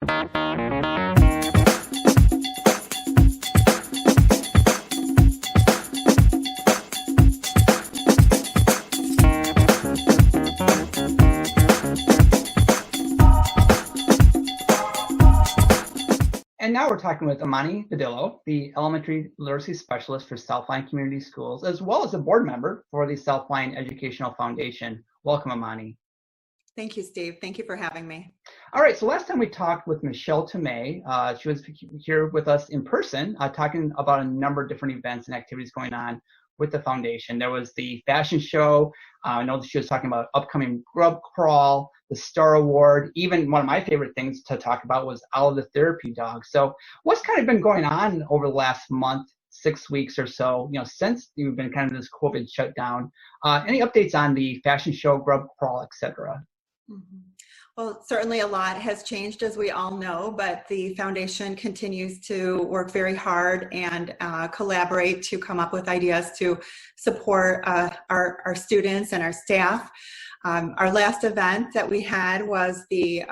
And now we're talking with Amani Badillo, the elementary literacy specialist for South Lyon Community Schools, as well as a board member for the South Lyon Educational Foundation. Welcome, Amani. Thank you, Steve. Thank you for having me. All right, so last time we talked with Michelle Tomei. She was here with us in person, talking about a number of different events and activities going on with the foundation. There was the fashion show. I know she was talking about upcoming grub crawl, the Star Award. Even one of my favorite things to talk about was Olive the Therapy Dog. So what's kind of been going on over the last month, 6 weeks or so, since you've been kind of this COVID shutdown? Any updates on the fashion show, grub crawl, etc.? Mm-hmm. Well, certainly a lot has changed, as we all know, but the foundation continues to work very hard and collaborate to come up with ideas to support our students and our staff. Our last event that we had was the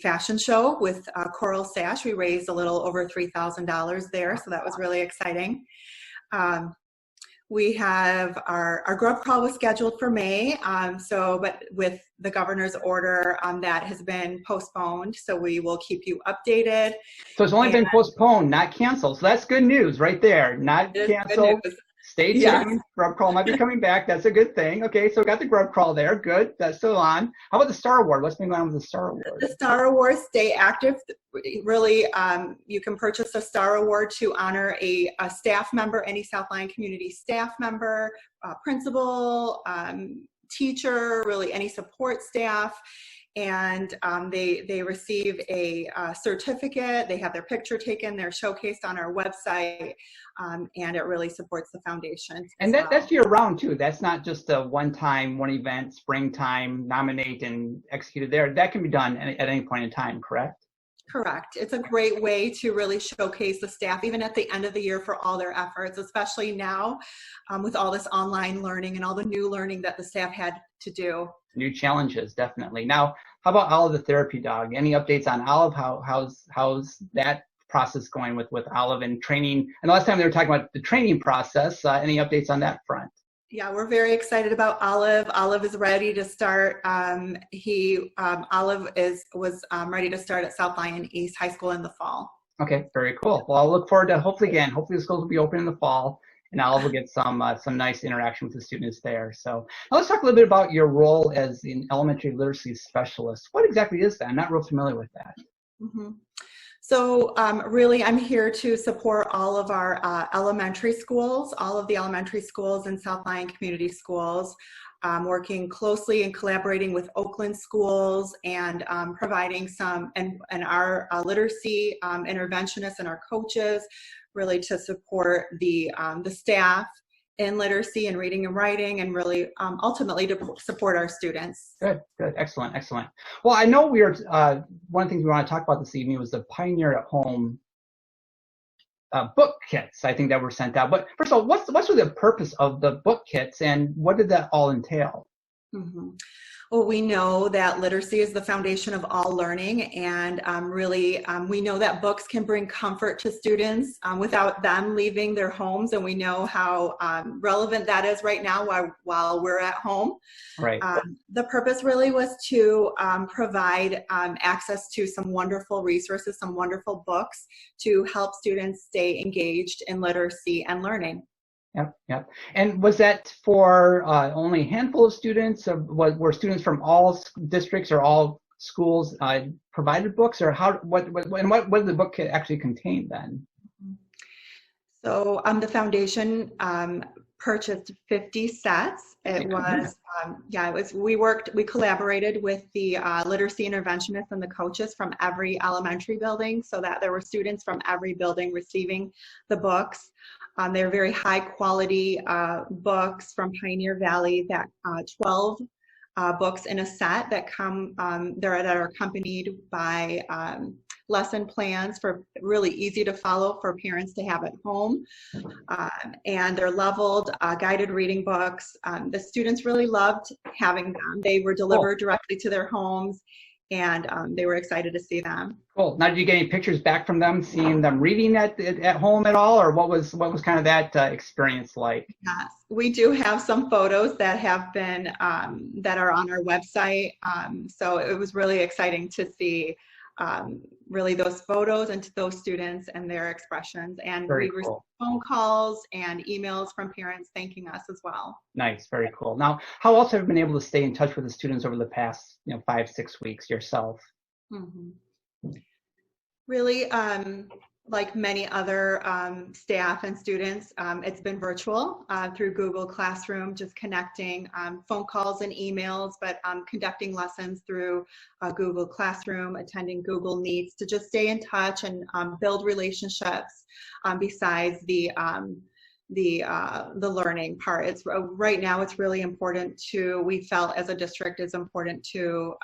fashion show with Coral Sash. We raised a little over $3,000 there, so that was really exciting. We have our grub crawl was scheduled for May, but with the governor's order, that has been postponed. So we will keep you updated. So it's only been postponed, not canceled. So that's good news right there. Not canceled. Stay tuned. Yes. Grub crawl might be coming back. That's a good thing. Okay, so we got the grub crawl there. Good. That's still on. How about the Star Award? What's been going on with the Star Award? The Star Award, stay active. Really, you can purchase a Star Award to honor a staff member, any South Lyon community staff member, principal, teacher, really any support staff. And they receive a certificate. They have their picture taken. They're showcased on our website, and it really supports the foundation. And that's year-round too. That's not just a one-time, one event, springtime, nominate and execute it there. That can be done at any point in time, correct? Correct. It's a great way to really showcase the staff, even at the end of the year, for all their efforts, especially now with all this online learning and all the new learning that the staff had to do. New challenges, definitely. Now, how about Olive the Therapy Dog? Any updates on Olive? How's that process going with Olive and training? And the last time they were talking about the training process. Any updates on that front? Yeah, we're very excited about Olive. Olive is ready to start. Olive was ready to start at South Lyon East High School in the fall. Okay, very cool. Well, I'll look forward to hopefully the schools will be open in the fall, and Olive will get some nice interaction with the students there. So now let's talk a little bit about your role as an elementary literacy specialist. What exactly is that? I'm not real familiar with that. Mm-hmm. So really, I'm here to support all of our elementary schools, all of the elementary schools in South Lyon Community Schools, working closely and collaborating with Oakland schools and providing and our literacy interventionists and our coaches, really to support the staff in literacy and reading and writing, and really ultimately to support our students. Good, excellent. Well, I know we are, one of the things we want to talk about this evening was the Pioneer at Home book kits, I think, that were sent out. But first of all, what's really the purpose of the book kits, and what did that all entail? Mm-hmm. Well, we know that literacy is the foundation of all learning, and we know that books can bring comfort to students without them leaving their homes, and we know how relevant that is right now while we're at home. Right. The purpose really was to provide access to some wonderful resources, some wonderful books to help students stay engaged in literacy and learning. Yep. And was that for only a handful of students? Or were students from all districts or all schools provided books, or what did the book actually contain then? So the foundation purchased 50 sets. We collaborated with the literacy interventionists and the coaches from every elementary building, so that there were students from every building receiving the books. They're very high quality books from Pioneer Valley, that 12 books in a set that are accompanied by lesson plans for really easy to follow for parents to have at home. And they're leveled, guided reading books. The students really loved having them. They were delivered directly to their homes. and they were excited to see them. Cool. Now, did you get any pictures back from them, seeing them reading at home at all, or what was kind of that experience like? Yes, we do have some photos that have been that are on our website. So it was really exciting to see really those photos and to those students and their expressions. And we received phone calls and emails from parents thanking us as well. Nice, very cool. Now, how else have you been able to stay in touch with the students over the past 5-6 weeks yourself? Mm-hmm. Really, like many other staff and students, it's been virtual through Google Classroom, just connecting phone calls and emails, but conducting lessons through Google Classroom, attending Google Meets to just stay in touch and build relationships besides the learning part. It's right now it's really important we felt as a district it's important to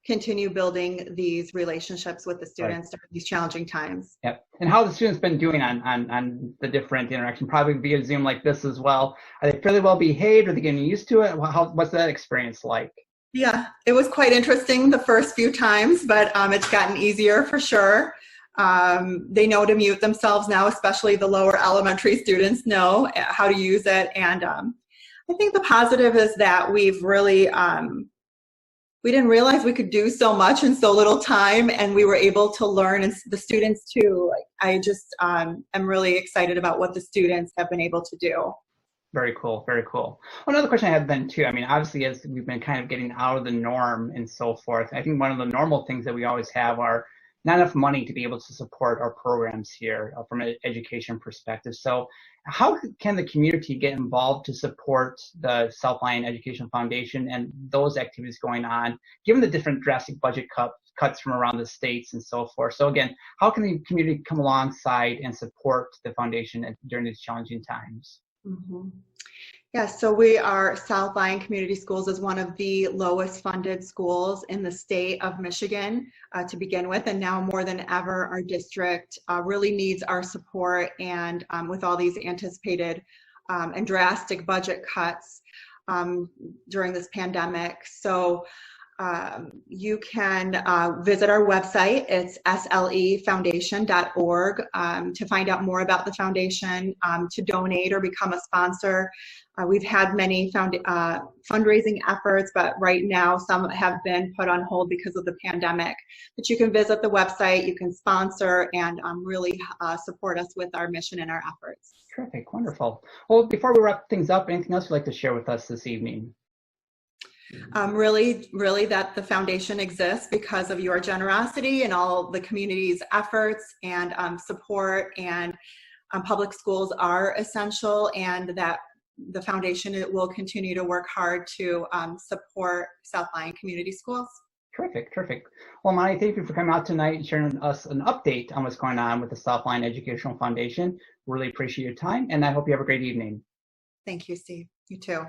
continue building these relationships with the students during these challenging times. Yep. And how have the students been doing on the different interactions, probably via Zoom like this as well? Are they fairly well behaved? Are they getting used to it? What's that experience like? Yeah, it was quite interesting the first few times, but it's gotten easier for sure. They know to mute themselves now, especially the lower elementary students know how to use it. And I think the positive is that we've really we didn't realize we could do so much in so little time, and we were able to learn, and the students too. I just am really excited about what the students have been able to do. Very cool, very cool. Well, another question I had then too, I mean, obviously as we've been kind of getting out of the norm and so forth, I think one of the normal things that we always have are not enough money to be able to support our programs here from an education perspective. So how can the community get involved to support the South Lyon Educational Foundation and those activities going on, given the different drastic budget cuts from around the states and so forth? So again, how can the community come alongside and support the foundation during these challenging times? Mm-hmm. Yes, so we are, South Lyon Community Schools is one of the lowest funded schools in the state of Michigan to begin with, and now more than ever our district really needs our support, and with all these anticipated and drastic budget cuts during this pandemic. So you can visit our website. It's slefoundation.org to find out more about the foundation, to donate or become a sponsor. We've had many fundraising efforts, but right now some have been put on hold because of the pandemic. But you can visit the website, you can sponsor, and really support us with our mission and our efforts. Terrific, wonderful. Well, before we wrap things up, anything else you'd like to share with us this evening? Really that the foundation exists because of your generosity and all the community's efforts and support, and public schools are essential, and that the foundation will continue to work hard to support South Lyon Community Schools. Terrific, terrific. Well, Amani, thank you for coming out tonight and sharing us an update on what's going on with the South Lyon Educational Foundation. Really appreciate your time, and I hope you have a great evening. Thank you, Steve. You too.